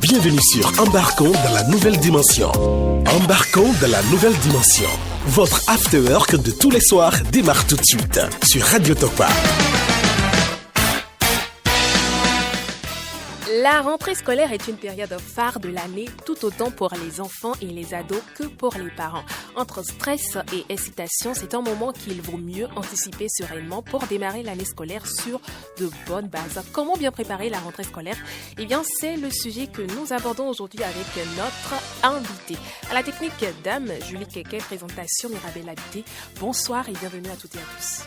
Bienvenue sur Embarquons dans la nouvelle dimension. Embarquons dans la nouvelle dimension. Votre after work de tous les soirs démarre tout de suite sur Radio Topa. La rentrée scolaire est une période phare de l'année, tout autant pour les enfants et les ados que pour les parents. Entre stress et excitation, c'est un moment qu'il vaut mieux anticiper sereinement pour démarrer l'année scolaire sur de bonnes bases. Comment bien préparer la rentrée scolaire ? Eh bien, c'est le sujet que nous abordons aujourd'hui avec notre invité. À la technique, Dame Julie Keke, présentation Mirabel Habité. Bonsoir et bienvenue à toutes et à tous.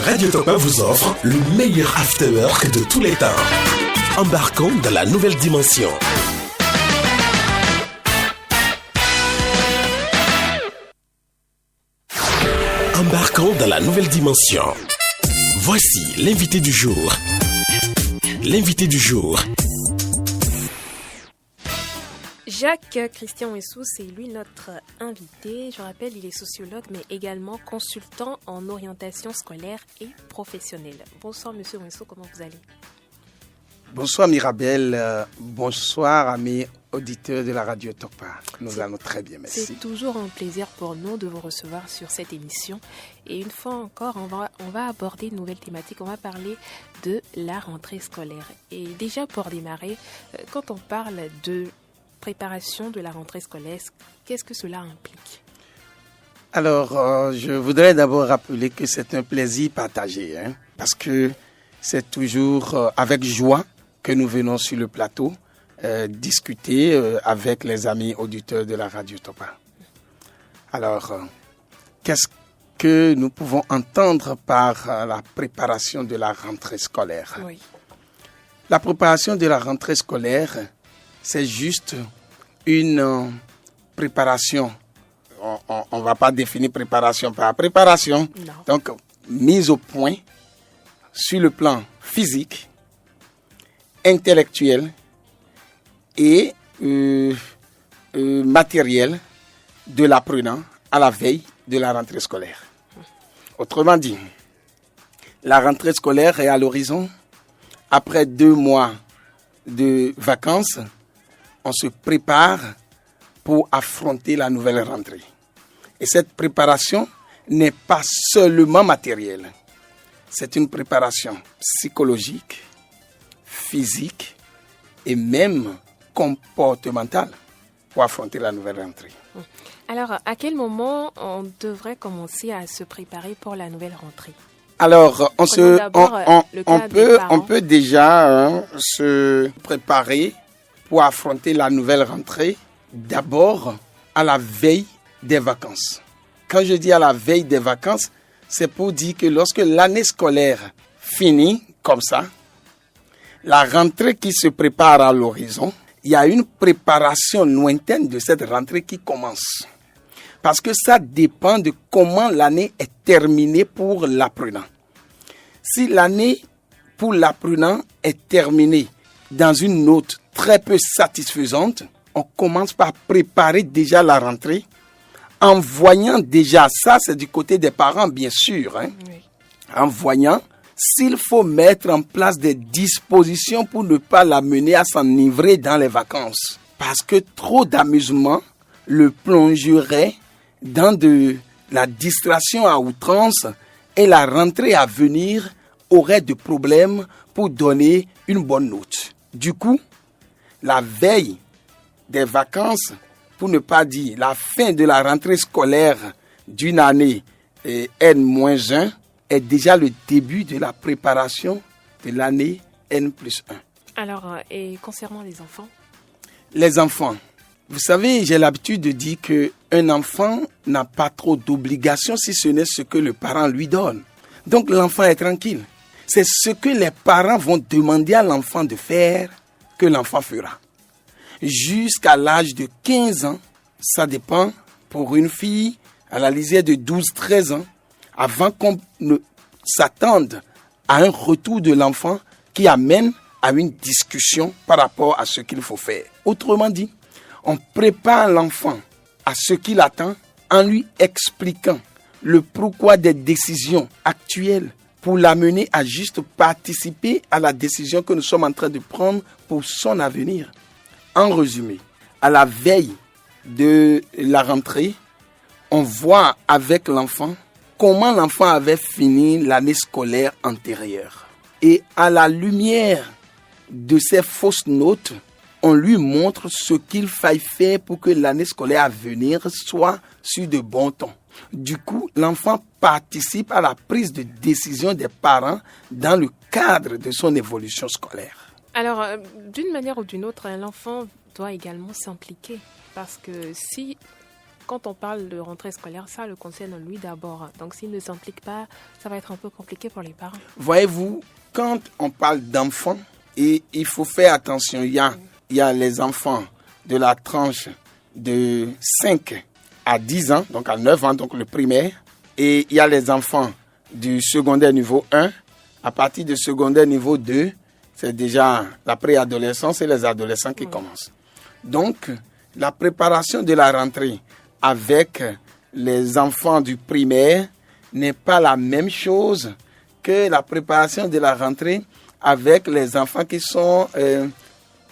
Radio Topa vous offre le meilleur after work de tous les temps. Embarquons dans la nouvelle dimension. Embarquons dans la nouvelle dimension. Voici l'invité du jour. L'invité du jour. Jacques-Christian Wessou, c'est lui notre invité. Je rappelle, il est sociologue, mais également consultant en orientation scolaire et professionnelle. Bonsoir, monsieur Wessou, comment vous allez ? Bonsoir Mirabel, bonsoir à mes auditeurs de la Radio Topa. Nous allons très bien, merci. C'est toujours un plaisir pour nous de vous recevoir sur cette émission. Et une fois encore, on va aborder une nouvelle thématique. On va parler de la rentrée scolaire. Et déjà pour démarrer, quand on parle de préparation de la rentrée scolaire, qu'est-ce que cela implique ? Alors, je voudrais d'abord rappeler que c'est un plaisir partagé, parce que c'est toujours avec joie que nous venons sur le plateau discuter avec les amis auditeurs de la Radio Topa. Alors, qu'est-ce que nous pouvons entendre par la préparation de la rentrée scolaire ? Oui. La préparation de la rentrée scolaire, c'est juste une préparation. On ne va pas définir préparation par préparation. Non. Donc, mise au point sur le plan physique, intellectuel et matériel de l'apprenant à la veille de la rentrée scolaire. Autrement dit, la rentrée scolaire est à l'horizon. Après 2 mois de vacances, on se prépare pour affronter la nouvelle rentrée. Et cette préparation n'est pas seulement matérielle. C'est une préparation psychologique, physique et même comportementale pour affronter la nouvelle rentrée. Alors, à quel moment on devrait commencer à se préparer pour la nouvelle rentrée ? Alors, on peut déjà se préparer pour affronter la nouvelle rentrée, d'abord à la veille des vacances. Quand je dis à la veille des vacances, c'est pour dire que lorsque l'année scolaire finit comme ça, la rentrée qui se prépare à l'horizon, il y a une préparation lointaine de cette rentrée qui commence. Parce que ça dépend de comment l'année est terminée pour l'apprenant. Si l'année pour l'apprenant est terminée dans une note très peu satisfaisante, on commence par préparer déjà la rentrée en voyant déjà, ça c'est du côté des parents bien sûr, Oui. En voyant s'il faut mettre en place des dispositions pour ne pas l'amener à s'enivrer dans les vacances. Parce que trop d'amusement le plongerait dans de la distraction à outrance et la rentrée à venir aurait de problèmes pour donner une bonne note. Du coup, la veille des vacances, pour ne pas dire la fin de la rentrée scolaire d'une année N-1, est déjà le début de la préparation de l'année N+1. Alors, et concernant les enfants ? Les enfants. Vous savez, j'ai l'habitude de dire qu'un enfant n'a pas trop d'obligations si ce n'est ce que le parent lui donne. Donc l'enfant est tranquille. C'est ce que les parents vont demander à l'enfant de faire que l'enfant fera. Jusqu'à l'âge de 15 ans, ça dépend pour une fille à la lisière de 12-13 ans, avant qu'on ne s'attende à un retour de l'enfant qui amène à une discussion par rapport à ce qu'il faut faire. Autrement dit, on prépare l'enfant à ce qu'il attend en lui expliquant le pourquoi des décisions actuelles pour l'amener à juste participer à la décision que nous sommes en train de prendre pour son avenir. En résumé, à la veille de la rentrée, on voit avec l'enfant comment l'enfant avait fini l'année scolaire antérieure. Et à la lumière de ces fausses notes, on lui montre ce qu'il faille faire pour que l'année scolaire à venir soit sur de bons tons. Du coup, l'enfant participe à la prise de décision des parents dans le cadre de son évolution scolaire. Alors, d'une manière ou d'une autre, l'enfant doit également s'impliquer. Parce que quand on parle de rentrée scolaire, ça le concerne lui d'abord. Donc, s'il ne s'implique pas, ça va être un peu compliqué pour les parents. Voyez-vous, quand on parle d'enfants, et il faut faire attention, il y a les enfants de la tranche de 5 à 10 ans, donc à 9 ans, donc le primaire, et il y a les enfants du secondaire niveau 1. À partir du secondaire niveau 2, c'est déjà la préadolescence et les adolescents qui commencent. Donc, la préparation de la rentrée avec les enfants du primaire n'est pas la même chose que la préparation de la rentrée avec les enfants qui sont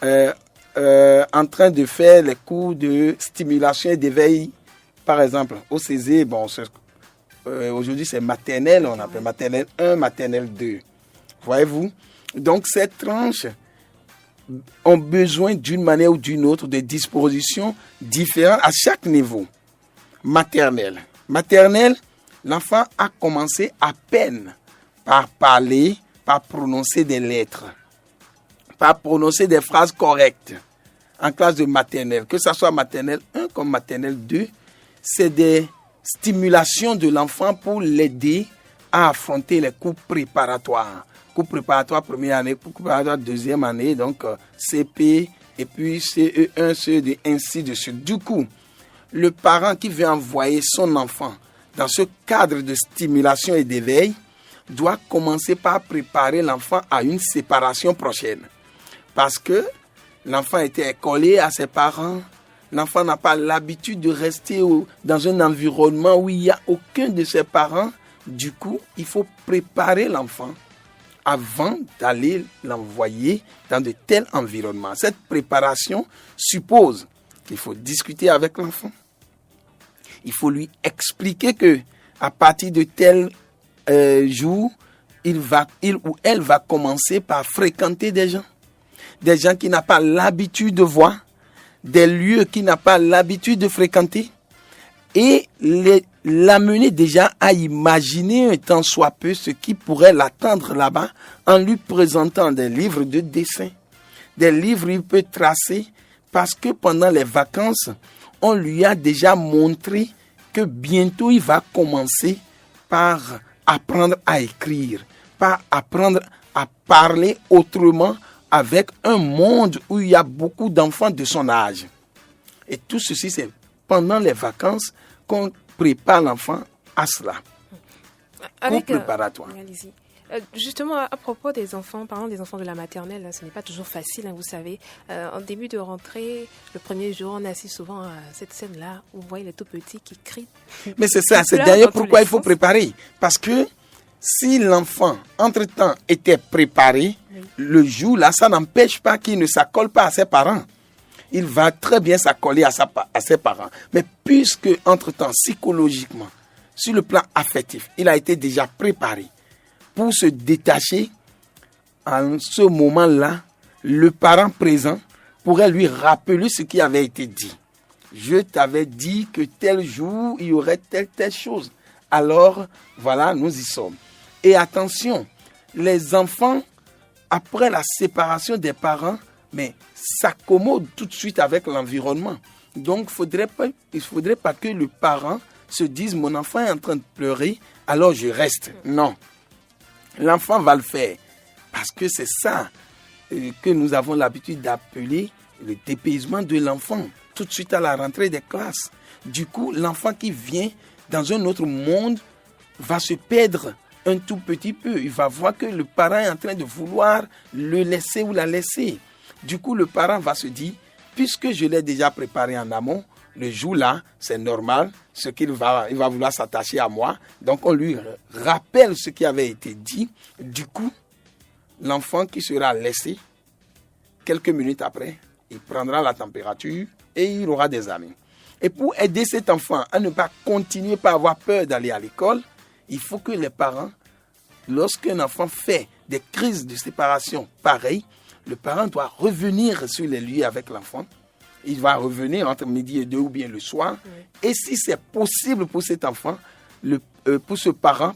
en train de faire les cours de stimulation et d'éveil. Par exemple, au CESE, aujourd'hui c'est maternelle, on appelle maternelle 1, maternelle 2. Voyez-vous? Donc, ces tranches ont besoin d'une manière ou d'une autre de dispositions différentes à chaque niveau. Maternelle. Maternelle, l'enfant a commencé à peine par parler, par prononcer des lettres, par prononcer des phrases correctes en classe de maternelle. Que ce soit maternelle 1 comme maternelle 2, c'est des stimulations de l'enfant pour l'aider à affronter les cours préparatoires. Cours préparatoires première année, cours préparatoires deuxième année, donc CP et puis CE1, CE2, ainsi de suite. Du coup, le parent qui veut envoyer son enfant dans ce cadre de stimulation et d'éveil doit commencer par préparer l'enfant à une séparation prochaine. Parce que l'enfant était collé à ses parents, l'enfant n'a pas l'habitude de rester dans un environnement où il n'y a aucun de ses parents. Du coup, il faut préparer l'enfant avant d'aller l'envoyer dans de tels environnements. Cette préparation suppose qu'il faut discuter avec l'enfant. Il faut lui expliquer que à partir de tel jour, il ou elle va commencer par fréquenter des gens qui n'ont pas l'habitude de voir, des lieux qu'il n'a pas l'habitude de fréquenter, et l'amener déjà à imaginer un tant soit peu ce qui pourrait l'attendre là-bas en lui présentant des livres de dessin, des livres qu'il peut tracer, parce que pendant les vacances, on lui a déjà montré que bientôt il va commencer par apprendre à écrire, par apprendre à parler autrement avec un monde où il y a beaucoup d'enfants de son âge. Et tout ceci, c'est pendant les vacances qu'on prépare l'enfant à cela. Avec, préparatoire. Allez-y. Justement, à propos des enfants, parlant des enfants de la maternelle, ce n'est pas toujours facile, vous savez. En début de rentrée, le premier jour, on assiste souvent à cette scène-là où vous voyez les tout petits qui crient. Mais c'est ça, c'est d'ailleurs pourquoi il faut préparer. Parce que si l'enfant, entre-temps, était préparé, oui, le jour-là, ça n'empêche pas qu'il ne s'accole pas à ses parents. Il va très bien s'accoler à ses parents. Mais puisque, entre-temps, psychologiquement, sur le plan affectif, il a été déjà préparé pour se détacher, en ce moment-là, le parent présent pourrait lui rappeler ce qui avait été dit. Je t'avais dit que tel jour, il y aurait telle chose. Alors, voilà, nous y sommes. Et attention, les enfants, après la séparation des parents, mais s'accommodent tout de suite avec l'environnement. Donc, il ne faudrait pas que le parent se dise « mon enfant est en train de pleurer, alors je reste ». Non. L'enfant va le faire parce que c'est ça que nous avons l'habitude d'appeler le dépaysement de l'enfant tout de suite à la rentrée des classes. Du coup, l'enfant qui vient dans un autre monde va se perdre un tout petit peu. Il va voir que le parent est en train de vouloir le laisser ou la laisser. Du coup, le parent va se dire, puisque je l'ai déjà préparé en amont, le jour-là, c'est normal, il va vouloir s'attacher à moi. Donc, on lui rappelle ce qui avait été dit. Du coup, l'enfant qui sera laissé, quelques minutes après, il prendra la température et il aura des amis. Et pour aider cet enfant à ne pas continuer par avoir peur d'aller à l'école, il faut que les parents, lorsqu'un enfant fait des crises de séparation pareilles, le parent doit revenir sur les lieux avec l'enfant. Il va revenir entre midi et 2 ou bien le soir. Oui. Et si c'est possible pour cet enfant, pour ce parent,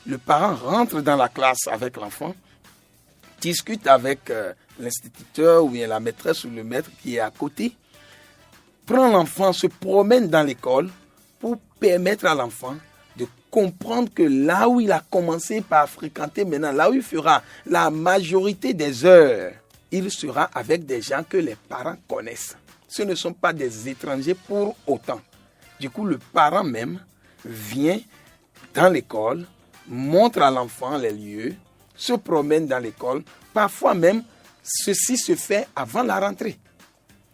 le parent rentre dans la classe avec l'enfant, discute avec l'instituteur ou bien la maîtresse ou le maître qui est à côté, prend l'enfant, se promène dans l'école pour permettre à l'enfant de comprendre que là où il a commencé par fréquenter maintenant, là où il fera la majorité des heures, il sera avec des gens que les parents connaissent. Ce ne sont pas des étrangers pour autant. Du coup, le parent même vient dans l'école, montre à l'enfant les lieux, se promène dans l'école. Parfois même, ceci se fait avant la rentrée.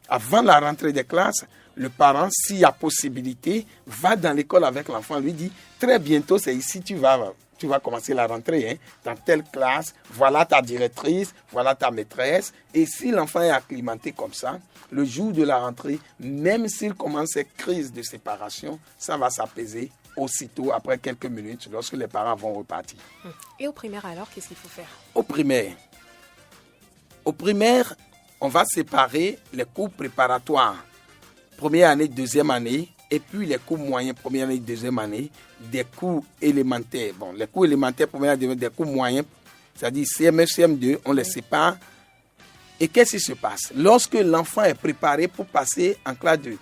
Avant la rentrée des classes, le parent, s'il y a possibilité, va dans l'école avec l'enfant, lui dit, très bientôt, c'est ici, tu vas commencer la rentrée, dans telle classe, voilà ta directrice, voilà ta maîtresse. Et si l'enfant est acclimaté comme ça, le jour de la rentrée, même s'il commence cette crise de séparation, ça va s'apaiser aussitôt, après quelques minutes, lorsque les parents vont repartir. Et au primaire alors, qu'est-ce qu'il faut faire? Au primaire, on va séparer les cours préparatoires, première année, deuxième année, et puis les cours moyens, première année, deuxième année, des cours élémentaires. Bon, les cours élémentaires, première année, des cours moyens, c'est-à-dire CM1, CM2, on les sépare. Et qu'est-ce qui se passe? Lorsque l'enfant est préparé pour passer en classe de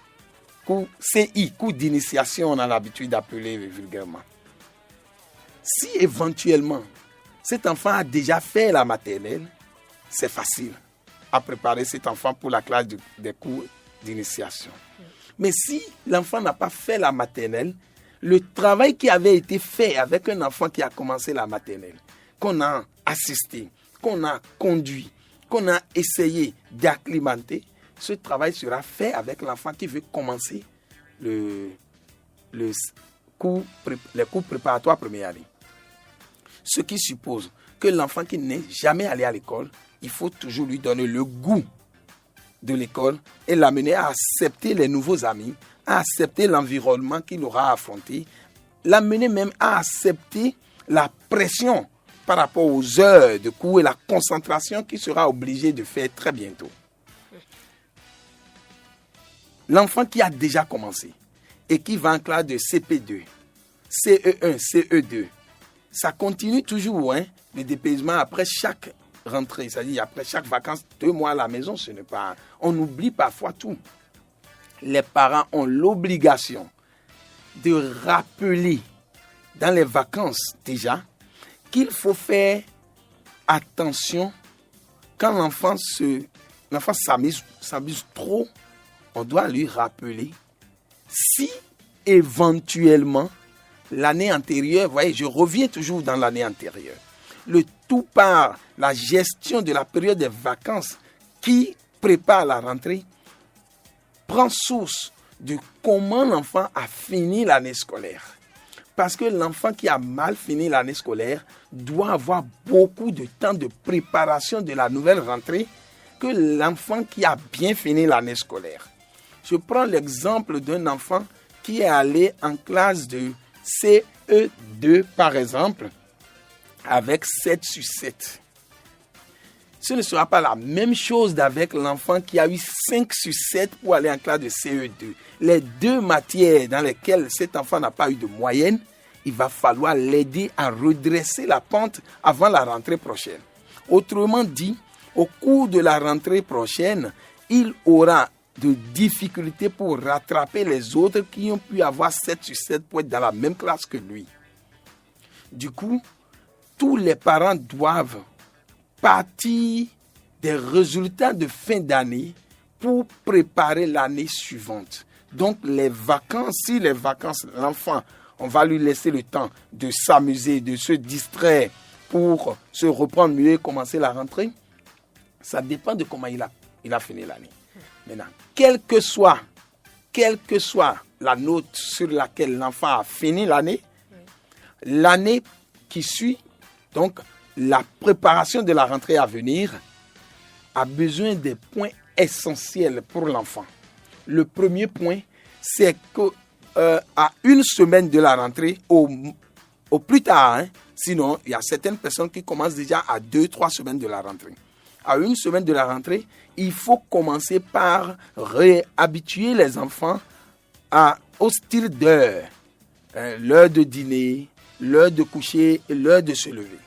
cours CI, cours d'initiation, on a l'habitude d'appeler vulgairement. Si éventuellement, cet enfant a déjà fait la maternelle, c'est facile à préparer cet enfant pour la classe des cours d'initiation. Mais si l'enfant n'a pas fait la maternelle, le travail qui avait été fait avec un enfant qui a commencé la maternelle, qu'on a assisté, qu'on a conduit, qu'on a essayé d'acclimater, ce travail sera fait avec l'enfant qui veut commencer les cours préparatoires première année. Ce qui suppose que l'enfant qui n'est jamais allé à l'école, il faut toujours lui donner le goût de l'école et l'amener à accepter les nouveaux amis, à accepter l'environnement qu'il aura affronté, l'amener même à accepter la pression par rapport aux heures de cours et la concentration qu'il sera obligé de faire très bientôt. L'enfant qui a déjà commencé et qui va en classe de CP2, CE1, CE2, ça continue toujours, le dépaysement après chaque rentrée, c'est-à-dire après chaque vacances, 2 mois à la maison, ce n'est pas... On oublie parfois tout. Les parents ont l'obligation de rappeler dans les vacances déjà qu'il faut faire attention quand l'enfant s'amuse trop. On doit lui rappeler si éventuellement l'année antérieure, vous voyez, je reviens toujours dans l'année antérieure. Le tout par la gestion de la période des vacances qui prépare la rentrée prend source de comment l'enfant a fini l'année scolaire. Parce que l'enfant qui a mal fini l'année scolaire doit avoir beaucoup de temps de préparation de la nouvelle rentrée que l'enfant qui a bien fini l'année scolaire. Je prends l'exemple d'un enfant qui est allé en classe de CE2, par exemple, avec 7 sur 7. Ce ne sera pas la même chose avec l'enfant qui a eu 5 sur 7 pour aller en classe de CE2. Les 2 matières dans lesquelles cet enfant n'a pas eu de moyenne, il va falloir l'aider à redresser la pente avant la rentrée prochaine. Autrement dit, au cours de la rentrée prochaine, il aura de difficultés pour rattraper les autres qui ont pu avoir 7 sur 7 pour être dans la même classe que lui. Du coup, tous les parents doivent partir des résultats de fin d'année pour préparer l'année suivante. Donc, les vacances, si les vacances, l'enfant, on va lui laisser le temps de s'amuser, de se distraire pour se reprendre mieux et commencer la rentrée, ça dépend de comment il a fini l'année. Maintenant, quel que soit quelle que soit la note sur laquelle l'enfant a fini l'année, l'année qui suit, donc la préparation de la rentrée à venir, a besoin des points essentiels pour l'enfant. Le premier point, c'est qu'à une semaine de la rentrée, au plus tard, sinon il y a certaines personnes qui commencent déjà à 2-3 semaines de la rentrée. À une semaine de la rentrée, il faut commencer par réhabituer les enfants au style d'heure. L'heure de dîner, l'heure de coucher et l'heure de se lever.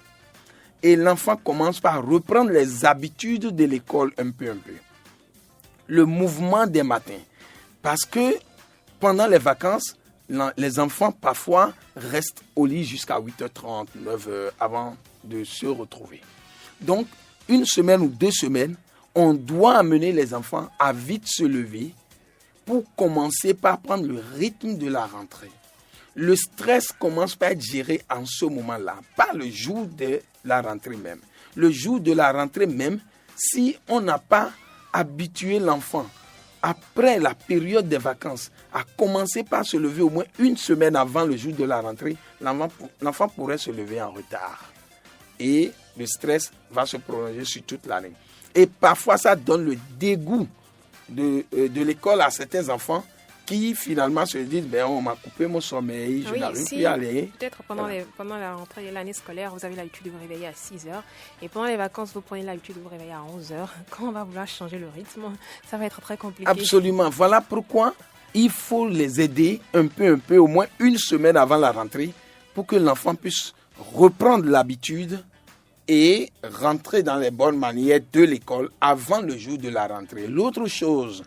Et l'enfant commence par reprendre les habitudes de l'école un peu. Le mouvement des matins. Parce que pendant les vacances, les enfants parfois restent au lit jusqu'à 8h30, 9h avant de se retrouver. Donc, une semaine ou 2 semaines, on doit amener les enfants à vite se lever pour commencer par prendre le rythme de la rentrée. Le stress commence par être géré en ce moment-là, pas le jour de la rentrée même. Le jour de la rentrée même, si on n'a pas habitué l'enfant après la période des vacances à commencer par se lever au moins une semaine avant le jour de la rentrée, l'enfant pourrait se lever en retard. Et le stress va se prolonger sur toute l'année. Et parfois, ça donne le dégoût de l'école à certains enfants qui finalement se disent on m'a coupé mon sommeil, je n'arrive plus à aller. Peut-être pendant la rentrée et l'année scolaire, vous avez l'habitude de vous réveiller à 6h et pendant les vacances, vous prenez l'habitude de vous réveiller à 11h. Quand on va vouloir changer le rythme, ça va être très compliqué. Absolument. Voilà pourquoi il faut les aider un peu, au moins une semaine avant la rentrée pour que l'enfant puisse reprendre l'habitude et rentrer dans les bonnes manières de l'école avant le jour de la rentrée. L'autre chose,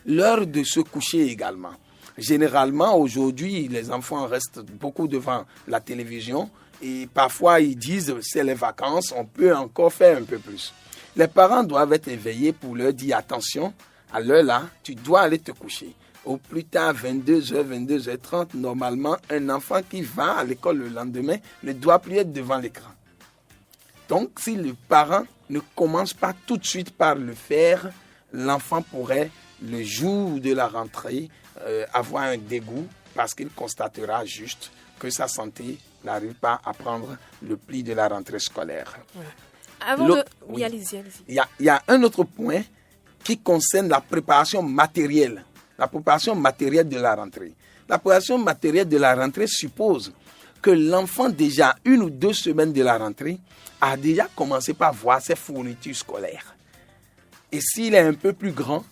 l'heure de se coucher également. Généralement, aujourd'hui, les enfants restent beaucoup devant la télévision et parfois ils disent c'est les vacances, on peut encore faire un peu plus. Les parents doivent être éveillés pour leur dire attention, à l'heure là, tu dois aller te coucher. Au plus tard, 22h, 22h30, normalement, un enfant qui va à l'école le lendemain ne doit plus être devant l'écran. Donc, si le parent ne commence pas tout de suite par le faire, l'enfant pourrait, le jour de la rentrée, avoir un dégoût parce qu'il constatera juste que sa santé n'arrive pas à prendre le pli de la rentrée scolaire. Ouais. Allez-y. Il y a un autre point qui concerne la préparation matérielle. La préparation matérielle de la rentrée. La préparation matérielle de la rentrée suppose que l'enfant, déjà 1 ou 2 semaines de la rentrée, a déjà commencé par voir ses fournitures scolaires. Et s'il est un peu plus grand,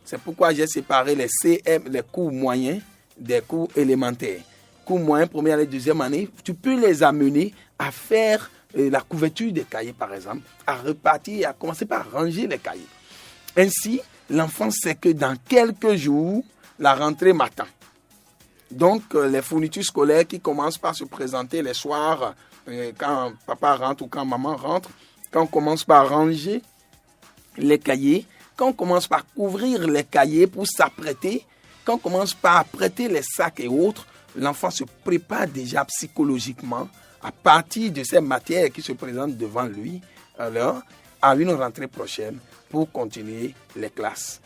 c'est pourquoi j'ai séparé les CM, les cours moyens, des cours élémentaires. Cours moyens, première et deuxième année, tu peux les amener à faire la couverture des cahiers, par exemple, à repartir, à commencer par ranger les cahiers. Ainsi, l'enfant sait que dans quelques jours, la rentrée m'attend. Donc, les fournitures scolaires qui commencent par se présenter les soirs, quand papa rentre ou quand maman rentre, quand on commence par ranger les cahiers, quand on commence par couvrir les cahiers pour s'apprêter, quand on commence par apprêter les sacs et autres, l'enfant se prépare déjà psychologiquement à partir de ces matières qui se présentent devant lui, alors, à une rentrée prochaine pour continuer les classes.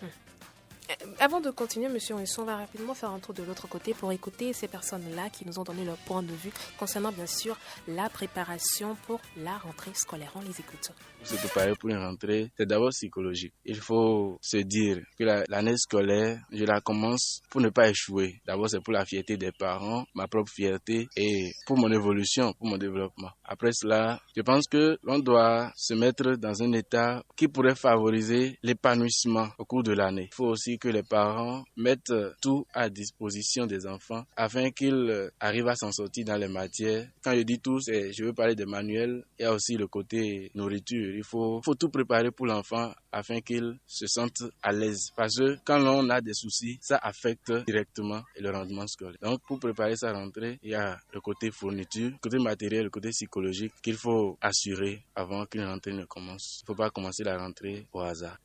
Avant de continuer, M. Onyeson, on va rapidement faire un tour de l'autre côté pour écouter ces personnes-là qui nous ont donné leur point de vue concernant bien sûr la préparation pour la rentrée scolaire. On les écoute. Se préparer pour une rentrée, c'est d'abord psychologique. Il faut se dire que l'année scolaire, je la commence pour ne pas échouer. D'abord, c'est pour la fierté des parents, ma propre fierté et pour mon évolution, pour mon développement. Après cela, je pense que l'on doit se mettre dans un état qui pourrait favoriser l'épanouissement au cours de l'année. Il faut aussi que les parents mettent tout à disposition des enfants afin qu'ils arrivent à s'en sortir dans les matières. Quand je dis tout, je veux parler des manuels. Il y a aussi le côté nourriture. Il faut tout préparer pour l'enfant afin qu'il se sente à l'aise. Parce que quand l'on a des soucis, ça affecte directement le rendement scolaire. Donc, pour préparer sa rentrée, il y a le côté fourniture, le côté matériel, le côté psychologique qu'il faut assurer avant qu'une rentrée ne commence. Il ne faut pas commencer la rentrée au hasard.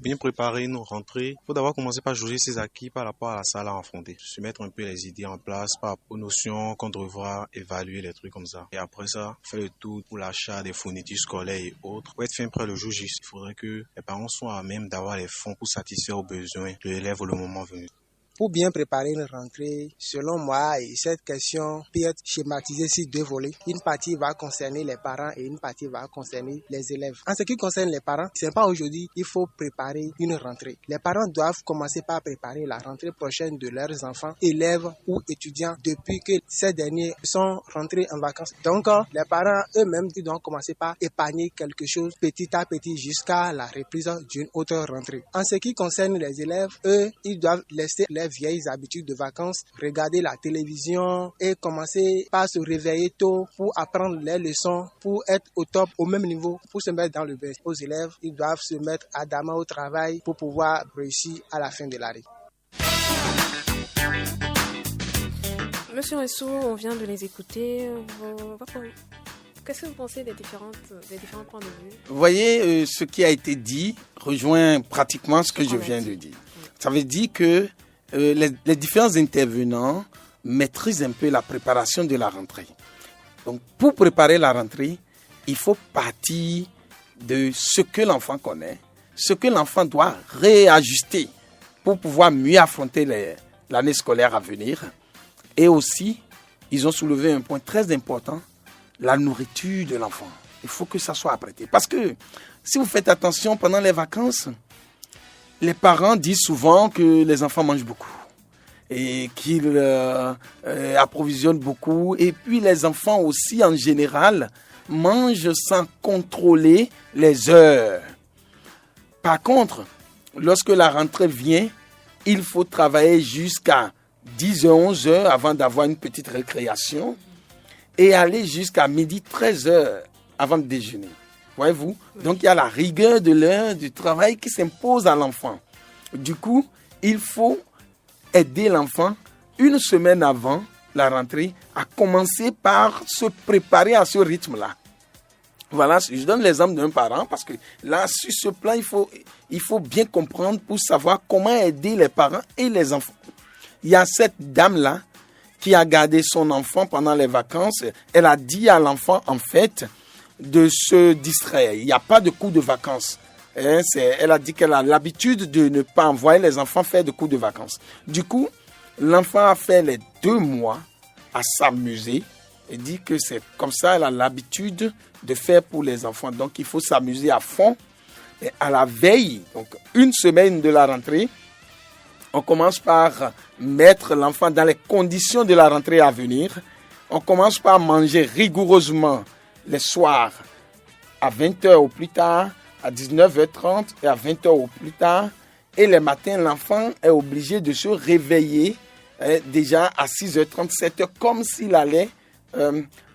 Bien préparer une rentrée, il faut d'abord commencer par juger ses acquis par rapport à la salle à affronter. Se mettre un peu les idées en place par rapport aux notions qu'on devra évaluer, les trucs comme ça. Et après ça, faire le tout pour l'achat des fournitures scolaires et autres. Pour être fin près le jour juste, il faudrait que les parents soient à même d'avoir les fonds pour satisfaire aux besoins de l'élève au moment venu. Pour bien préparer une rentrée, selon moi, et cette question peut être schématisée sur 2 volets. Une partie va concerner les parents et une partie va concerner les élèves. En ce qui concerne les parents, c'est pas aujourd'hui, il faut préparer une rentrée. Les parents doivent commencer par préparer la rentrée prochaine de leurs enfants, élèves ou étudiants, depuis que ces derniers sont rentrés en vacances. Donc, les parents eux-mêmes, ils doivent commencer par épargner quelque chose petit à petit jusqu'à la reprise d'une autre rentrée. En ce qui concerne les élèves, eux, ils doivent laisser les vieilles habitudes de vacances, regarder la télévision et commencer par se réveiller tôt pour apprendre les leçons, pour être au top, au même niveau, pour se mettre dans le bain. Aux élèves, ils doivent se mettre ardemment au travail pour pouvoir réussir à la fin de l'année. Monsieur Essou, on vient de les écouter. Qu'est-ce que vous pensez des différents points de vue? Vous voyez, ce qui a été dit rejoint pratiquement ce que je viens de dire. Ça veut dire que les différents intervenants maîtrisent un peu la préparation de la rentrée. Donc, pour préparer la rentrée, il faut partir de ce que l'enfant connaît, ce que l'enfant doit réajuster pour pouvoir mieux affronter l'année scolaire à venir. Et aussi, ils ont soulevé un point très important, la nourriture de l'enfant. Il faut que ça soit apprêté. Parce que si vous faites attention pendant les vacances, les parents disent souvent que les enfants mangent beaucoup et qu'ils approvisionnent beaucoup. Et puis les enfants aussi, en général, mangent sans contrôler les heures. Par contre, lorsque la rentrée vient, il faut travailler jusqu'à 10h, 11h avant d'avoir une petite récréation et aller jusqu'à midi, 13h avant de déjeuner. Voyez-vous? Donc, il y a la rigueur de l'heure du travail qui s'impose à l'enfant. Du coup, il faut aider l'enfant une semaine avant la rentrée à commencer par se préparer à ce rythme-là. Voilà, je donne l'exemple d'un parent parce que là, sur ce plan, il faut bien comprendre pour savoir comment aider les parents et les enfants. Il y a cette dame-là qui a gardé son enfant pendant les vacances. Elle a dit à l'enfant, en fait, de se distraire. Il n'y a pas de cours de vacances. Elle a dit qu'elle a l'habitude de ne pas envoyer les enfants faire de cours de vacances. Du coup, l'enfant a fait les 2 mois à s'amuser. Elle dit que c'est comme ça, elle a l'habitude de faire pour les enfants. Donc, il faut s'amuser à fond. Et à la veille, donc une semaine de la rentrée, on commence par mettre l'enfant dans les conditions de la rentrée à venir. On commence par manger rigoureusement les soirs à 20h au plus tard, à 19h30 et à 20h au plus tard. Et les matins, l'enfant est obligé de se réveiller déjà à 6h30, 7h, comme s'il allait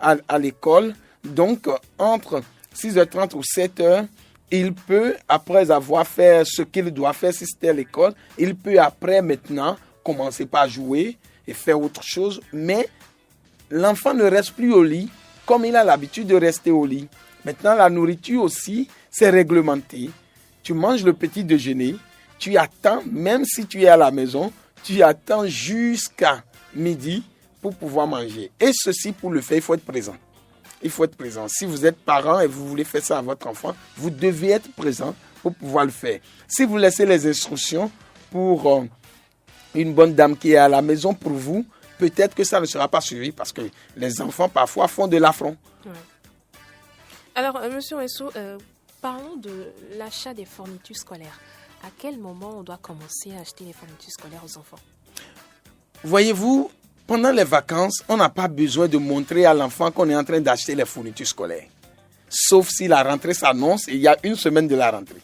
à l'école. Donc, entre 6h30 ou 7h, il peut, après avoir fait ce qu'il doit faire si c'était à l'école, il peut après maintenant commencer par jouer et faire autre chose. Mais l'enfant ne reste plus au lit comme il a l'habitude de rester au lit. Maintenant, la nourriture aussi, c'est réglementé. Tu manges le petit déjeuner, tu attends, même si tu es à la maison, tu attends jusqu'à midi pour pouvoir manger. Et ceci, pour le faire, il faut être présent. Il faut être présent. Si vous êtes parent et vous voulez faire ça à votre enfant, vous devez être présent pour pouvoir le faire. Si vous laissez les instructions pour une bonne dame qui est à la maison pour vous, peut-être que ça ne sera pas suivi parce que les enfants parfois font de l'affront. Ouais. Alors, monsieur Essou, parlons de l'achat des fournitures scolaires. À quel moment on doit commencer à acheter les fournitures scolaires aux enfants? Voyez-vous, pendant les vacances, on n'a pas besoin de montrer à l'enfant qu'on est en train d'acheter les fournitures scolaires. Sauf si la rentrée s'annonce et il y a une semaine de la rentrée.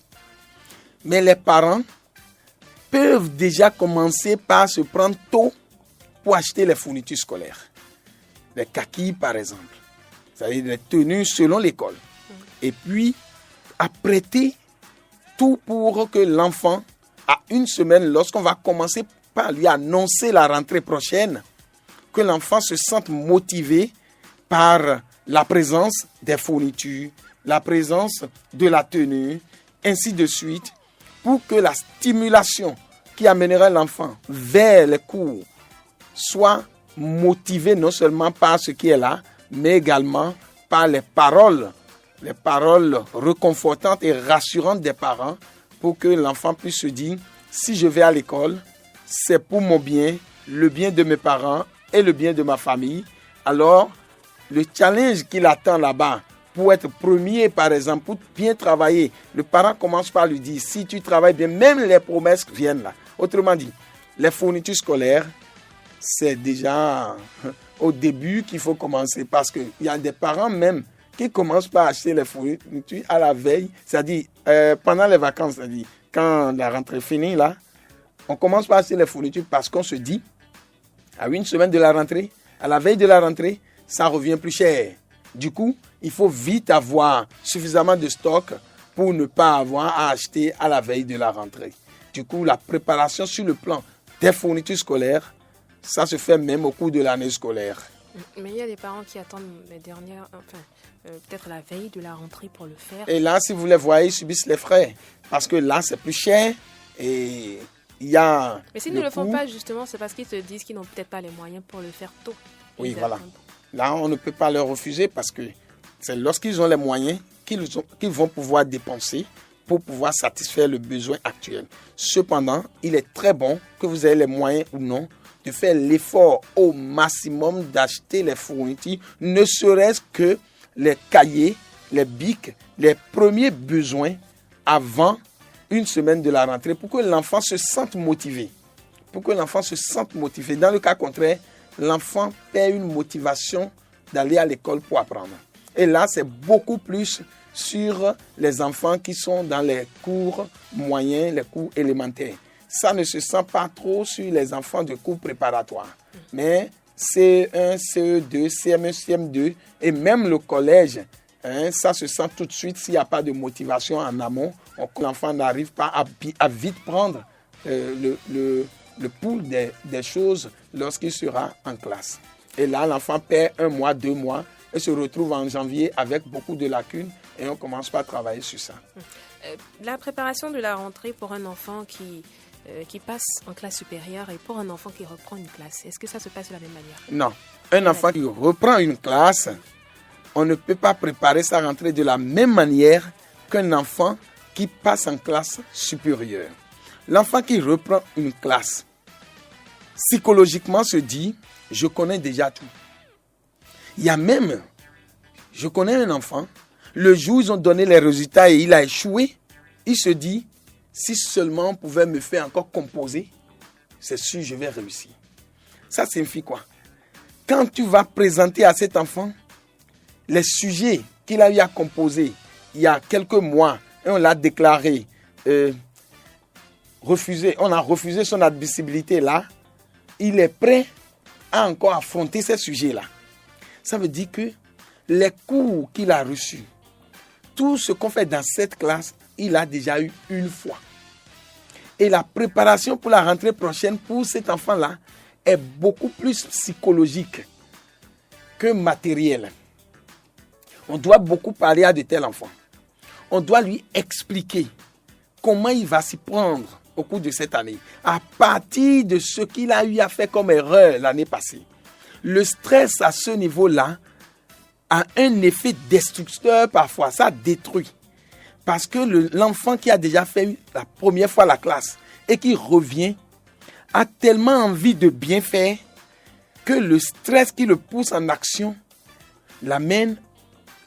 Mais les parents peuvent déjà commencer par se prendre tôt pour acheter les fournitures scolaires. Les kakis, par exemple. C'est-à-dire les tenues selon l'école. Et puis, apprêter tout pour que l'enfant, à une semaine, lorsqu'on va commencer par lui annoncer la rentrée prochaine, que l'enfant se sente motivé par la présence des fournitures, la présence de la tenue, ainsi de suite, pour que la stimulation qui amènerait l'enfant vers les cours soit motivée non seulement par ce qui est là, mais également par les paroles réconfortantes et rassurantes des parents pour que l'enfant puisse se dire, si je vais à l'école, c'est pour mon bien, le bien de mes parents et le bien de ma famille. Alors, le challenge qu'il attend là-bas, pour être premier, par exemple, pour bien travailler, le parent commence par lui dire, si tu travailles bien, même les promesses viennent là. Autrement dit, les fournitures scolaires, c'est déjà au début qu'il faut commencer, parce qu'il y a des parents même qui commencent par acheter les fournitures à la veille, c'est-à-dire pendant les vacances, c'est-à-dire quand la rentrée finit là, on commence par acheter les fournitures parce qu'on se dit, à une semaine de la rentrée, à la veille de la rentrée, ça revient plus cher. Du coup, il faut vite avoir suffisamment de stock pour ne pas avoir à acheter à la veille de la rentrée. Du coup, la préparation sur le plan des fournitures scolaires, ça se fait même au cours de l'année scolaire. Mais il y a des parents qui attendent les dernières, peut-être la veille de la rentrée pour le faire. Et là, si vous les voyez, ils subissent les frais. Parce que là, c'est plus cher et il y a... Mais s'ils ne le font pas, justement, c'est parce qu'ils se disent qu'ils n'ont peut-être pas les moyens pour le faire tôt. Oui, voilà. Là, on ne peut pas leur refuser parce que c'est lorsqu'ils ont les moyens qu'ils vont pouvoir dépenser pour pouvoir satisfaire le besoin actuel. Cependant, il est très bon que vous ayez les moyens ou non de faire l'effort au maximum d'acheter les fournitures, ne serait-ce que les cahiers, les bics, les premiers besoins avant une semaine de la rentrée pour que l'enfant se sente motivé. Dans le cas contraire, l'enfant perd une motivation d'aller à l'école pour apprendre. Et là, c'est beaucoup plus sur les enfants qui sont dans les cours moyens, les cours élémentaires. Ça ne se sent pas trop sur les enfants de cours préparatoires. Mais CE1, CE2, CM1, CM2 et même le collège, ça se sent tout de suite s'il n'y a pas de motivation en amont. L'enfant n'arrive pas à vite prendre le pouls des choses lorsqu'il sera en classe. Et là, l'enfant perd 1 mois, 2 mois et se retrouve en janvier avec beaucoup de lacunes et on commence pas à travailler sur ça. La préparation de la rentrée pour un enfant qui passe en classe supérieure et pour un enfant qui reprend une classe, est-ce que ça se passe de la même manière? Non. Un enfant qui reprend une classe, on ne peut pas préparer sa rentrée de la même manière qu'un enfant qui passe en classe supérieure. L'enfant qui reprend une classe, psychologiquement se dit, je connais déjà tout. Il y a même, je connais un enfant, le jour où ils ont donné les résultats et il a échoué, il se dit, si seulement on pouvait me faire encore composer, c'est sûr je vais réussir. Ça signifie quoi? Quand tu vas présenter à cet enfant les sujets qu'il a eu à composer il y a quelques mois, et on l'a déclaré refusé, on a refusé son admissibilité là, il est prêt à encore affronter ces sujets-là. Ça veut dire que les cours qu'il a reçus, tout ce qu'on fait dans cette classe, il a déjà eu une fois. Et la préparation pour la rentrée prochaine pour cet enfant-là est beaucoup plus psychologique que matérielle. On doit beaucoup parler à de tels enfants. On doit lui expliquer comment il va s'y prendre au cours de cette année, à partir de ce qu'il a eu à faire comme erreur l'année passée. Le stress à ce niveau-là a un effet destructeur parfois, ça détruit. Parce que l'enfant qui a déjà fait la première fois la classe et qui revient a tellement envie de bien faire que le stress qui le pousse en action l'amène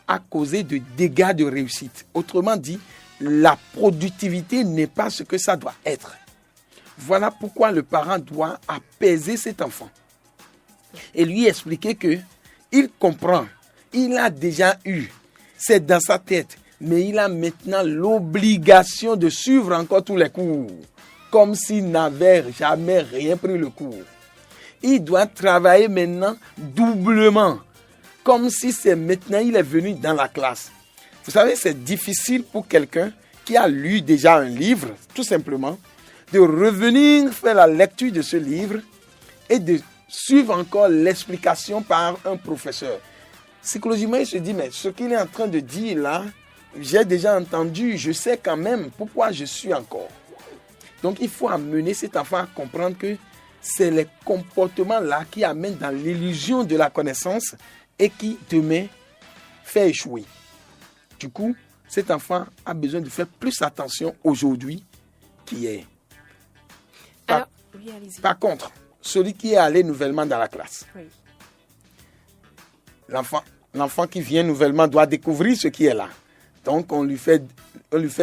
à causer de dégâts de réussite. Autrement dit, la productivité n'est pas ce que ça doit être. Voilà pourquoi le parent doit apaiser cet enfant et lui expliquer que il comprend, il a déjà eu, c'est dans sa tête, mais il a maintenant l'obligation de suivre encore tous les cours, comme s'il n'avait jamais rien pris le cours. Il doit travailler maintenant doublement, comme si c'est maintenant il est venu dans la classe. Vous savez, c'est difficile pour quelqu'un qui a lu déjà un livre, tout simplement, de revenir faire la lecture de ce livre et de suivre encore l'explication par un professeur. Psychologiquement, il se dit, mais ce qu'il est en train de dire là, j'ai déjà entendu, je sais quand même pourquoi je suis encore. Donc, il faut amener cet enfant à comprendre que c'est les comportements là qui amènent dans l'illusion de la connaissance et qui, demain, fait échouer. Du coup, cet enfant a besoin de faire plus attention aujourd'hui qu'hier. Alors, oui. Oui, allez-y. Par contre, celui qui est allé nouvellement dans la classe, Oui. l'enfant qui vient nouvellement doit découvrir ce qui est là. Donc, on lui fait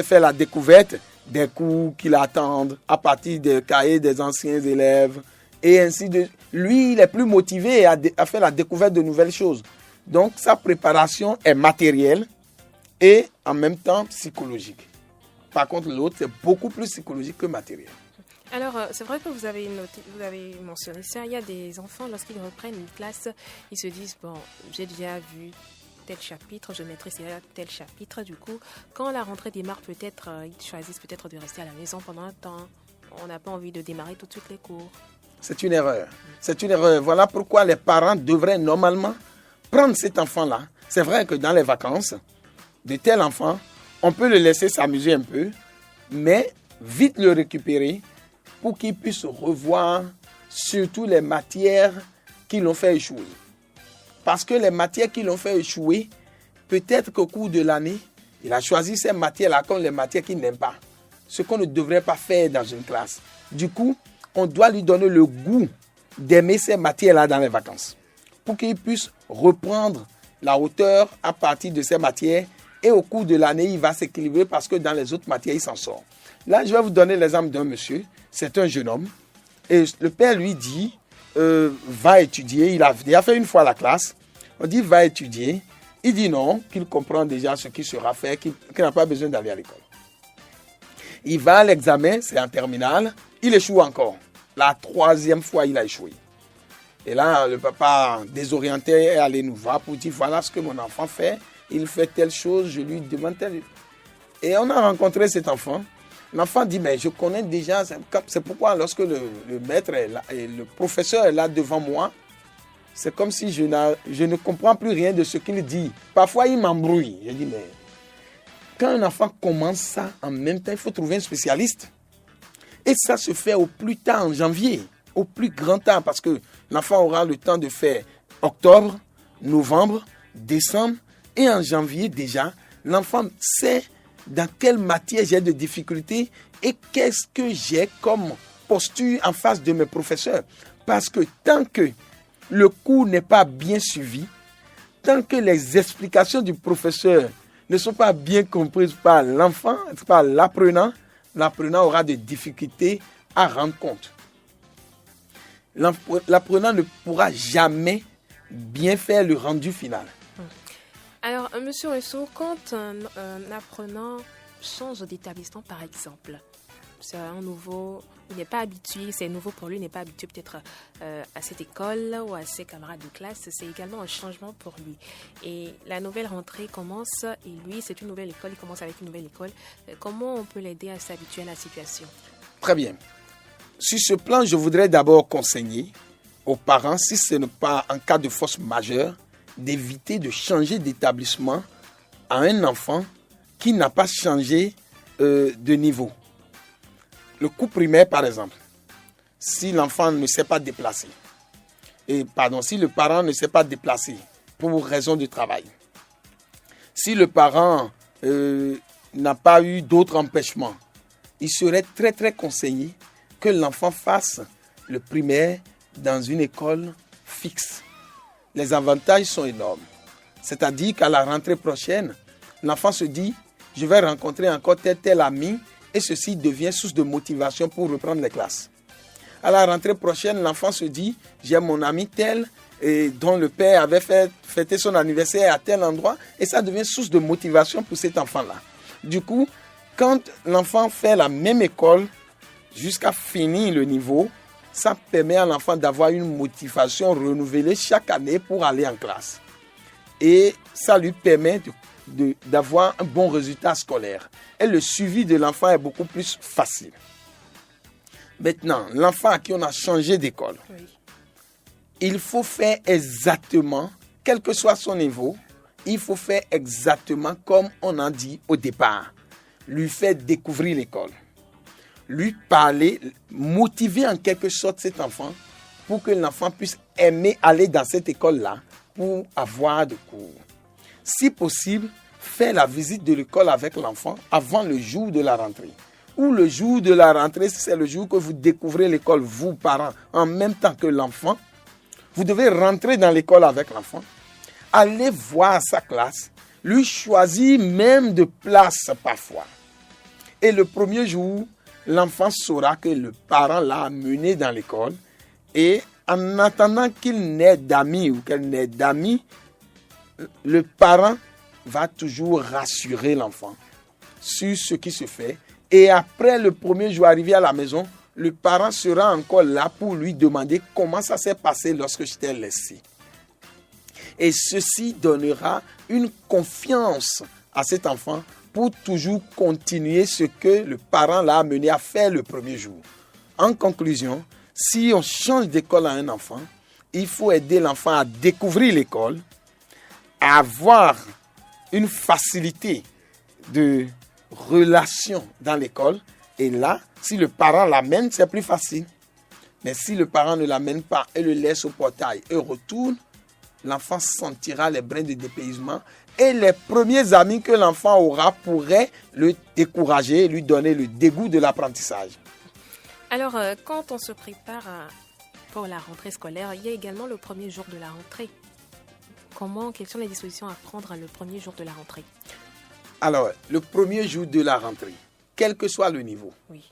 faire la découverte des cours qui l'attendent à partir des cahiers des anciens élèves. Et ainsi de suite. Lui, il est plus motivé à faire la découverte de nouvelles choses. Donc, sa préparation est matérielle et en même temps psychologique. Par contre, l'autre, c'est beaucoup plus psychologique que matériel. Alors, c'est vrai que vous avez mentionné ça. Il y a des enfants, lorsqu'ils reprennent une classe, ils se disent, bon, j'ai déjà vu tel chapitre, je maîtrise tel chapitre. Du coup, quand la rentrée démarre, peut-être, ils choisissent peut-être de rester à la maison pendant un temps. On n'a pas envie de démarrer tout de suite les cours. C'est une erreur. C'est une erreur. Voilà pourquoi les parents devraient normalement prendre cet enfant-là. C'est vrai que dans les vacances, de tel enfant, on peut le laisser s'amuser un peu, mais vite le récupérer pour qu'il puisse revoir surtout les matières qui l'ont fait échouer. Parce que les matières qui l'ont fait échouer, peut-être qu'au cours de l'année, il a choisi ces matières-là comme les matières qu'il n'aime pas. Ce qu'on ne devrait pas faire dans une classe. Du coup, on doit lui donner le goût d'aimer ces matières-là dans les vacances. Pour qu'il puisse reprendre la hauteur à partir de ces matières. Et au cours de l'année, il va s'équilibrer parce que dans les autres matières, il s'en sort. Là, je vais vous donner l'exemple d'un monsieur. C'est un jeune homme. Et le père lui dit, va étudier. Il a fait une fois la classe. On dit, va étudier. Il dit non, qu'il comprend déjà ce qui sera fait, qu'il n'a pas besoin d'aller à l'école. Il va à l'examen, c'est en terminale. Il échoue encore. La 3e fois, il a échoué. Et là, le papa désorienté est allé nous voir pour dire, voilà ce que mon enfant fait. Il fait telle chose, je lui demande telle. Et on a rencontré cet enfant. L'enfant dit, mais je connais déjà, c'est pourquoi lorsque le maître est là, et le professeur est là devant moi, c'est comme si je ne comprends plus rien de ce qu'il dit. Parfois, il m'embrouille. Je dis, mais quand un enfant commence ça, en même temps, il faut trouver un spécialiste. Et ça se fait au plus tard en janvier, au plus grand temps, parce que l'enfant aura le temps de faire octobre, novembre, décembre, et en janvier déjà, l'enfant sait dans quelle matière j'ai de difficultés et qu'est-ce que j'ai comme posture en face de mes professeurs. Parce que tant que le cours n'est pas bien suivi, tant que les explications du professeur ne sont pas bien comprises par l'enfant, par l'apprenant aura des difficultés à rendre compte. L'apprenant ne pourra jamais bien faire le rendu final. Alors, Monsieur Rousseau, quand un apprenant change d'établissement, par exemple, c'est un nouveau, il n'est pas habitué, c'est nouveau pour lui, il n'est pas habitué peut-être à cette école ou à ses camarades de classe, c'est également un changement pour lui. Et la nouvelle rentrée commence, et lui, c'est une nouvelle école, il commence avec une nouvelle école. Comment on peut l'aider à s'habituer à la situation? Très bien. Sur ce plan, je voudrais d'abord conseiller aux parents, si ce n'est pas en cas de force majeure, d'éviter de changer d'établissement à un enfant qui n'a pas changé de niveau. Le cours primaire, par exemple, si l'enfant ne s'est pas déplacé, si le parent ne s'est pas déplacé pour raison de travail, si le parent n'a pas eu d'autres empêchements, il serait très très conseillé que l'enfant fasse le primaire dans une école fixe. Les avantages sont énormes. C'est-à-dire qu'à la rentrée prochaine, l'enfant se dit, je vais rencontrer encore tel ami et ceci devient source de motivation pour reprendre les classes. À la rentrée prochaine, l'enfant se dit, j'ai mon ami tel dont le père avait fêté son anniversaire à tel endroit et ça devient source de motivation pour cet enfant-là. Du coup, quand l'enfant fait la même école jusqu'à finir le niveau, ça permet à l'enfant d'avoir une motivation renouvelée chaque année pour aller en classe. Et ça lui permet d'avoir un bon résultat scolaire. Et le suivi de l'enfant est beaucoup plus facile. Maintenant, l'enfant à qui on a changé d'école, oui, il faut faire exactement, quel que soit son niveau, il faut faire exactement comme on a dit au départ. Lui faire découvrir l'école. Lui parler, motiver en quelque sorte cet enfant pour que l'enfant puisse aimer aller dans cette école-là pour avoir de cours. Si possible, faire la visite de l'école avec l'enfant avant le jour de la rentrée. coup, le jour de la rentrée, c'est le jour que vous découvrez l'école, vous, parents, en même temps que l'enfant. Vous devez rentrer dans l'école avec l'enfant, aller voir sa classe, lui choisir même de place parfois. Et le premier jour, l'enfant saura que le parent l'a amené dans l'école. Et en attendant qu'il n'ait d'amis ou qu'elle n'ait d'amis, le parent va toujours rassurer l'enfant sur ce qui se fait. Et après le premier jour arrivé à la maison, le parent sera encore là pour lui demander comment ça s'est passé lorsque je t'ai laissé. Et ceci donnera une confiance à cet enfant pour toujours continuer ce que le parent l'a amené à faire le premier jour. En conclusion, si on change d'école à un enfant, il faut aider l'enfant à découvrir l'école, à avoir une facilité de relation dans l'école. Et là, si le parent l'amène, c'est plus facile. Mais si le parent ne l'amène pas et le laisse au portail et retourne, l'enfant sentira les brins de dépaysement et les premiers amis que l'enfant aura pourraient le décourager et lui donner le dégoût de l'apprentissage. Alors, quand on se prépare pour la rentrée scolaire, il y a également le premier jour de la rentrée. Quelles sont les dispositions à prendre le premier jour de la rentrée? Alors, le premier jour de la rentrée, quel que soit le niveau, oui,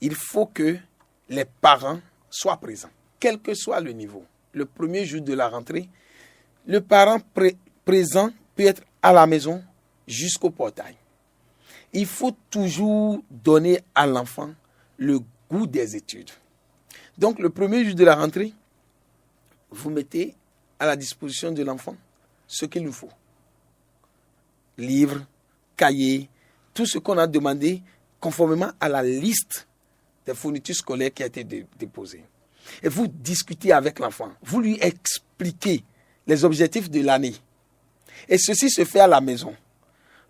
il faut que les parents soient présents, quel que soit le niveau. Le premier jour de la rentrée, le parent présent peut être à la maison jusqu'au portail. Il faut toujours donner à l'enfant le goût des études. Donc, le premier jour de la rentrée, vous mettez à la disposition de l'enfant ce qu'il nous faut. Livres, cahiers, tout ce qu'on a demandé conformément à la liste des fournitures scolaires qui a été déposée. Et vous discutez avec l'enfant, vous lui expliquez les objectifs de l'année. Et ceci se fait à la maison.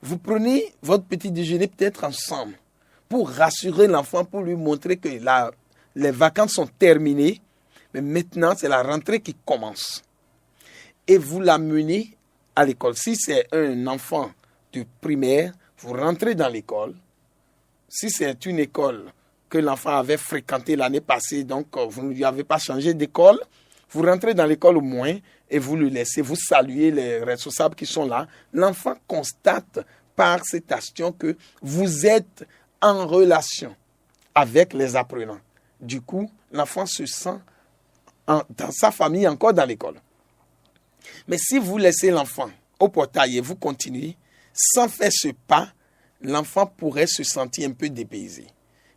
Vous prenez votre petit déjeuner peut-être ensemble pour rassurer l'enfant, pour lui montrer que les vacances sont terminées, mais maintenant c'est la rentrée qui commence. Et vous l'amenez à l'école. Si c'est un enfant de primaire, vous rentrez dans l'école. Si c'est une école que l'enfant avait fréquentée l'année passée, donc vous ne lui avez pas changé d'école, vous rentrez dans l'école au moins et vous le laissez, vous saluez les responsables qui sont là. L'enfant constate par cette action que vous êtes en relation avec les apprenants. Du coup, l'enfant se sent dans sa famille, encore dans l'école. Mais si vous laissez l'enfant au portail et vous continuez, sans faire ce pas, l'enfant pourrait se sentir un peu dépaysé.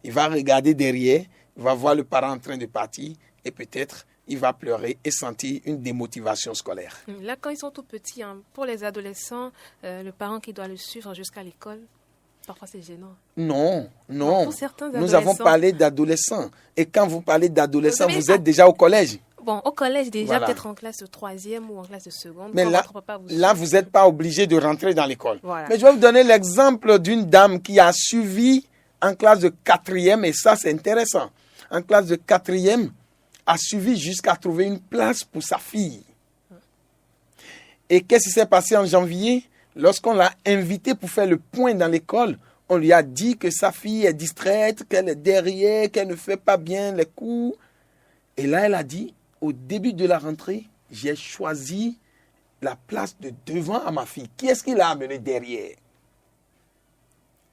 Il va regarder derrière, il va voir le parent en train de partir et peut-être il va pleurer et sentir une démotivation scolaire. Là, quand ils sont tout petits, pour les adolescents, le parent qui doit le suivre jusqu'à l'école, parfois c'est gênant. Non. Pour certains Nous avons parlé d'adolescents. Et quand vous parlez d'adolescents, vous êtes déjà au collège. Bon, au collège déjà, voilà. Peut-être en classe de 3e ou en classe de seconde. Mais là, vous n'êtes pas obligé de rentrer dans l'école. Voilà. Mais je vais vous donner l'exemple d'une dame qui a suivi en classe de 4e, et ça c'est intéressant. En classe de 4e, a suivi jusqu'à trouver une place pour sa fille. Et qu'est-ce qui s'est passé en janvier? Lorsqu'on l'a invitée pour faire le point dans l'école, on lui a dit que sa fille est distraite, qu'elle est derrière, qu'elle ne fait pas bien les cours. Et là, elle a dit, au début de la rentrée, j'ai choisi la place de devant à ma fille. Qui est-ce qui l'a amenée derrière?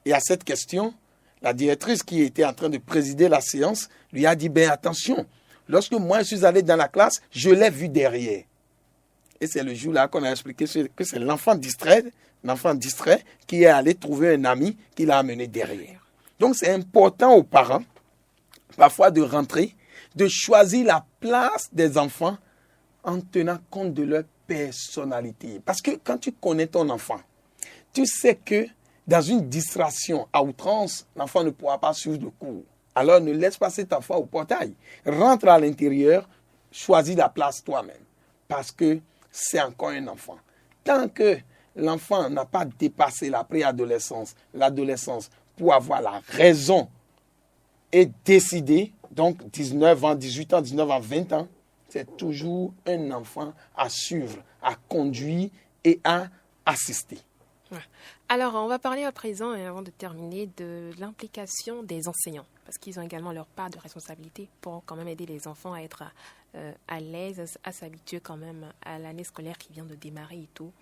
Et à cette question, la directrice qui était en train de présider la séance lui a dit, attention, lorsque moi je suis allé dans la classe, je l'ai vu derrière. Et c'est le jour-là qu'on a expliqué que c'est l'enfant distrait qui est allé trouver un ami qui l'a amené derrière. Donc c'est important aux parents, parfois de rentrer, de choisir la place des enfants en tenant compte de leur personnalité. Parce que quand tu connais ton enfant, tu sais que dans une distraction à outrance, l'enfant ne pourra pas suivre le cours. Alors ne laisse pas cet enfant au portail. Rentre à l'intérieur, choisis la place toi-même. Parce que c'est encore un enfant. Tant que l'enfant n'a pas dépassé la préadolescence, l'adolescence, pour avoir la raison et décider, donc 19 ans, 18 ans, 19 ans, 20 ans, c'est toujours un enfant à suivre, à conduire et à assister. Alors, on va parler à présent, et avant de terminer, de l'implication des enseignants, parce qu'ils ont également leur part de responsabilité pour quand même aider les enfants à être à l'aise, à s'habituer quand même à l'année scolaire qui vient de démarrer et tout,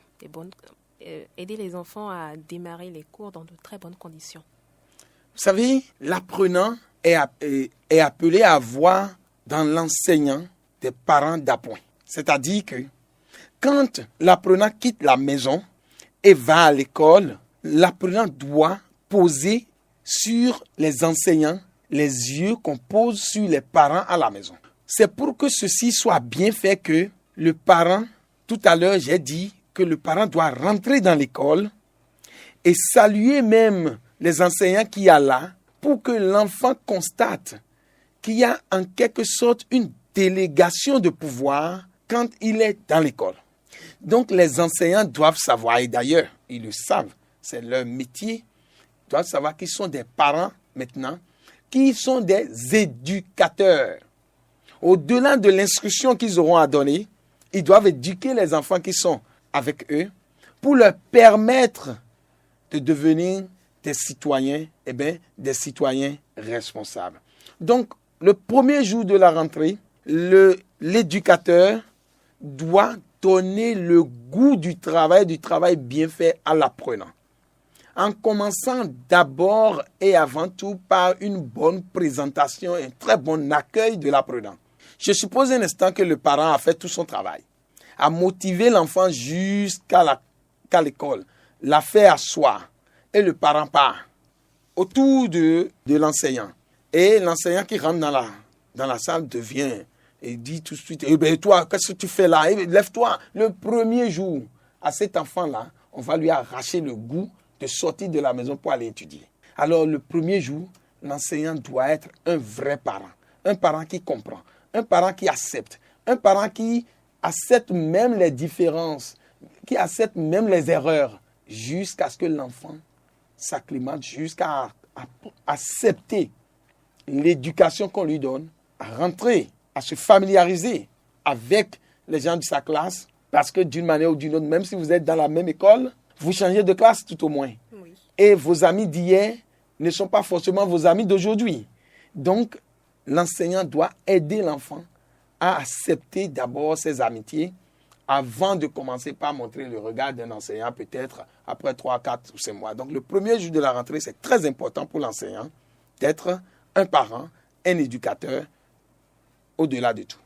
aider les enfants à démarrer les cours dans de très bonnes conditions. Vous savez, l'apprenant est appelé à avoir dans l'enseignant des parents d'appoint. C'est-à-dire que quand l'apprenant quitte la maison et va à l'école, l'apprenant doit poser sur les enseignants les yeux qu'on pose sur les parents à la maison. C'est pour que ceci soit bien fait que le parent, tout à l'heure j'ai dit que le parent doit rentrer dans l'école et saluer même les enseignants qu'il y a là pour que l'enfant constate qu'il y a en quelque sorte une délégation de pouvoir quand il est dans l'école. Donc les enseignants doivent savoir, et d'ailleurs ils le savent, c'est leur métier, ils doivent savoir qu'ils sont des parents maintenant, qu'ils sont des éducateurs. Au-delà de l'instruction qu'ils auront à donner, ils doivent éduquer les enfants qui sont avec eux pour leur permettre de devenir des citoyens, des citoyens responsables. Donc, le premier jour de la rentrée, l'éducateur doit donner le goût du travail bien fait à l'apprenant. En commençant d'abord et avant tout par une bonne présentation et un très bon accueil de l'apprenant. Je suppose un instant que le parent a fait tout son travail, a motivé l'enfant jusqu'à l'école, l'a fait asseoir et le parent part autour de l'enseignant. Et l'enseignant qui rentre dans la salle devient et dit tout de suite, toi, qu'est-ce que tu fais là? Lève-toi. Le premier jour, à cet enfant-là, on va lui arracher le goût de sortir de la maison pour aller étudier. Alors, le premier jour, l'enseignant doit être un vrai parent. Un parent qui comprend. Un parent qui accepte. Un parent qui accepte même les différences, qui accepte même les erreurs, jusqu'à ce que l'enfant s'acclimate, jusqu'à accepter l'éducation qu'on lui donne, à rentrer, à se familiariser avec les gens de sa classe, parce que d'une manière ou d'une autre, même si vous êtes dans la même école, vous changez de classe tout au moins. Oui. Et vos amis d'hier ne sont pas forcément vos amis d'aujourd'hui. Donc, l'enseignant doit aider l'enfant à accepter d'abord ses amitiés avant de commencer par montrer le regard d'un enseignant, peut-être après 3, 4 ou 5 mois. Donc, le premier jour de la rentrée, c'est très important pour l'enseignant d'être un parent, un éducateur, au-delà de tout.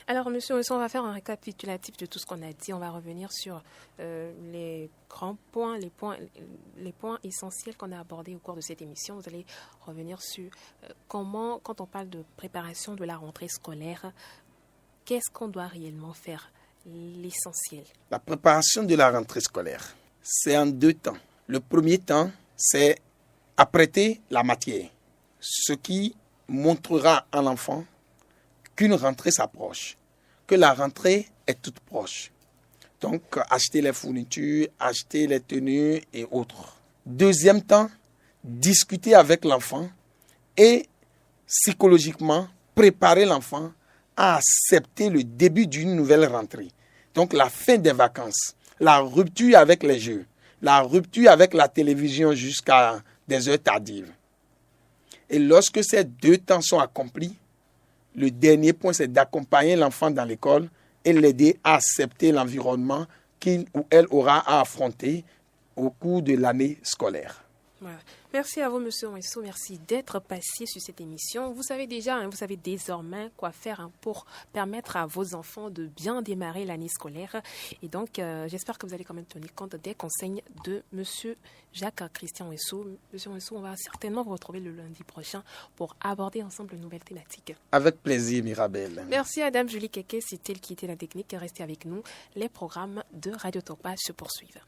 Alors, monsieur Wesson, on va faire un récapitulatif de tout ce qu'on a dit. On va revenir sur les grands points, les points essentiels qu'on a abordés au cours de cette émission. Vous allez revenir sur comment, quand on parle de préparation de la rentrée scolaire, qu'est-ce qu'on doit réellement faire, l'essentiel. La préparation de la rentrée scolaire, c'est en 2 temps. Le premier temps, c'est apprêter la matière, ce qui montrera à l'enfant qu'une rentrée s'approche, que la rentrée est toute proche. Donc, acheter les fournitures, acheter les tenues et autres. Deuxième temps, discuter avec l'enfant et psychologiquement préparer l'enfant à accepter le début d'une nouvelle rentrée. Donc, la fin des vacances, la rupture avec les jeux, la rupture avec la télévision jusqu'à des heures tardives. Et lorsque ces 2 temps sont accomplis, le dernier point, c'est d'accompagner l'enfant dans l'école et l'aider à accepter l'environnement qu'il ou elle aura à affronter au cours de l'année scolaire. Voilà. Merci à vous, monsieur Wesson. Merci d'être passé sur cette émission. Vous savez déjà, vous savez désormais quoi faire pour permettre à vos enfants de bien démarrer l'année scolaire. Et donc, j'espère que vous allez quand même tenir compte des conseils de monsieur Jacques-Christian Wesson. Monsieur Wesson, on va certainement vous retrouver le lundi prochain pour aborder ensemble une nouvelle thématique. Avec plaisir, Mirabelle. Merci à Dame Julie Keke, c'est elle qui était la technique. Restez avec nous. Les programmes de Radio Topaz se poursuivent.